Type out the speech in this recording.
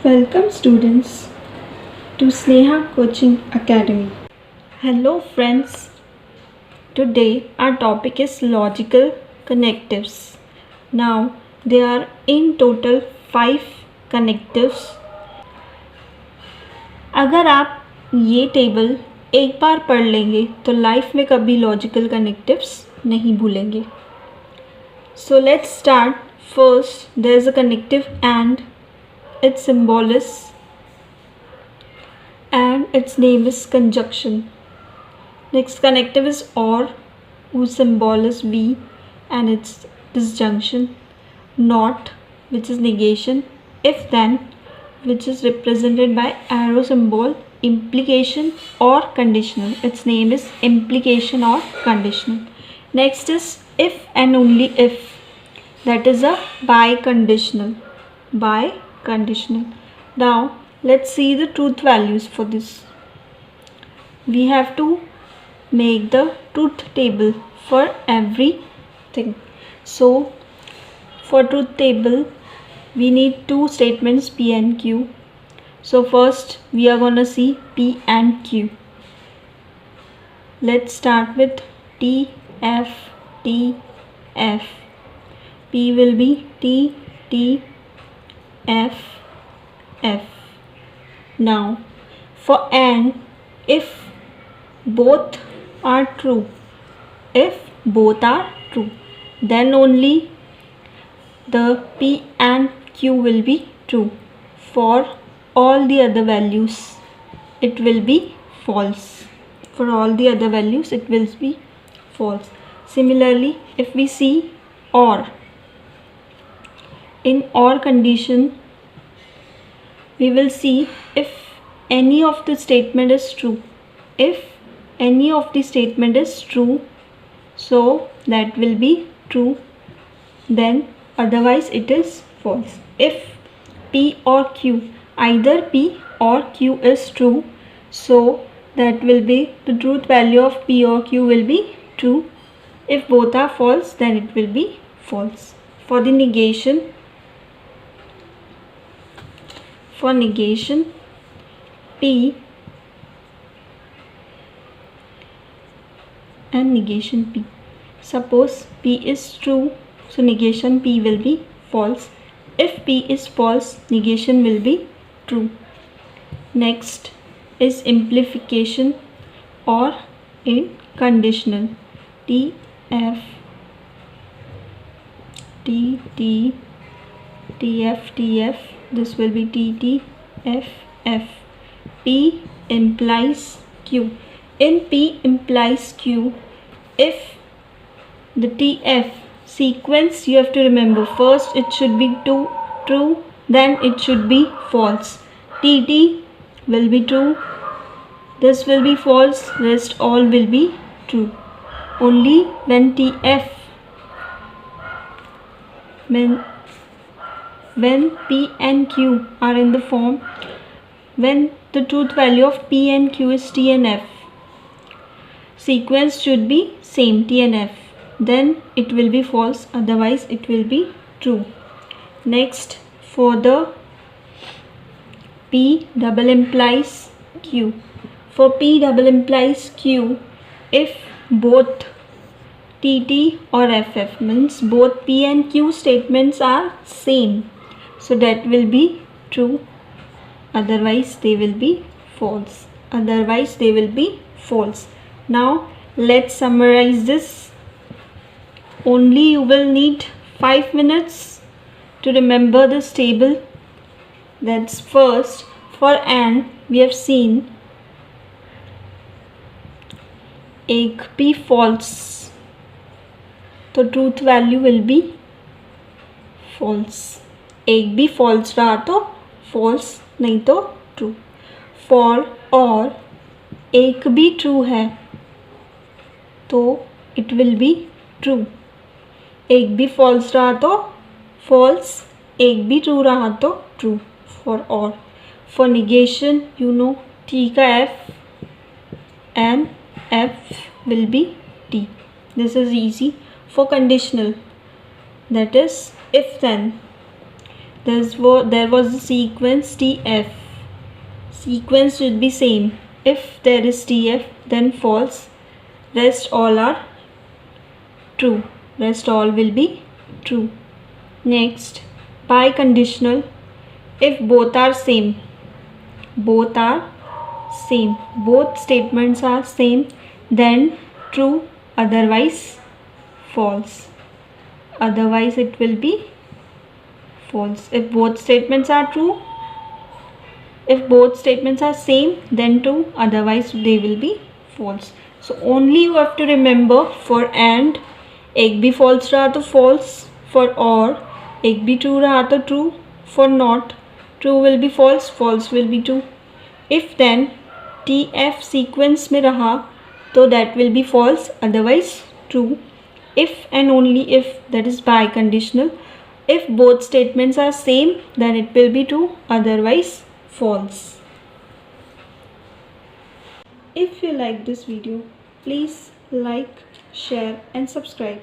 Welcome students to Sneha Coaching Academy. Hello friends. Today our topic is logical connectives. Now there are in total 5 connectives. अगर आप ये table एक बार पढ़ लेंगे तो लाइफ में कभी लॉजिकल कनेक्टिव्स नहीं भूलेंगे. So let's start. First there is a connective and its symbol is and its name is conjunction. Next connective is or, whose symbol is V and its disjunction. Not, which is negation. If then, which is represented by arrow symbol. Implication or conditional. Its name is implication or conditional. Next is if and only if. That is a biconditional. Biconditional. Now let's see the truth values for this. We have to make the truth table for everything. So for truth table we need two statements P and Q. So first we are gonna see P and Q. Let's start with T, F, T, F. P will be T, T, F, F. Now for and, if both are true, then only the P and Q will be true. For all the other values it will be false. For all the other values it will be false. Similarly, if we see or, in or condition we will see if any of the statement is true. If any of the statement is true, so that will be true, then otherwise it is false. If P or Q, either P or Q is true, so that will be the truth value of P or Q will be true. If both are false, then it will be false. For the negation, P and negation P. Suppose P is true, so negation P will be false. If P is false, negation will be true. Next is implication or in conditional. T, F, T, T, T, F, T, F. This will be T, T, F, F. P implies Q. In P implies Q, if the TF sequence, you have to remember, first it should be true, then it should be false. TT will be true, this will be false, rest all will be true. Only when TF, when P and Q are in the form, when the truth value of P and Q is T and F, sequence should be same, T and F, then it will be false, otherwise it will be true. Next, for the P double implies Q. For P double implies Q, if both TT or FF, means both P and Q statements are same, so that will be true, otherwise they will be false. Now let's summarize this. Only you will need 5 minutes to remember this table. That's first. For and we have seen एक भी false, तो truth value will be false. एक भी false रहा तो false, नहीं तो true. For और एक भी true है तो it will be true. एक भी false रहा तो false, एक भी true रहा तो true. For or. For negation, you know, T का F and F will be T. This is easy. For conditional, that is if then, there was a sequence TF. Sequence should be same. If there is TF, then false. Rest all are true. Rest all will be true. Next, biconditional. If both are same, both statements are same, then true, otherwise false. Otherwise it will be false. If both statements are true, if both statements are same, then true, otherwise they will be false. So only you have to remember, for and एक भी false रहा तो false, for or एक भी true रहा तो true, for not true will be false, false will be true. If then TF sequence में रहा तो that will be false, otherwise true. If and only if, that is biconditional. If both statements are same, then it will be true, otherwise false. If you like this video, please like, share and subscribe.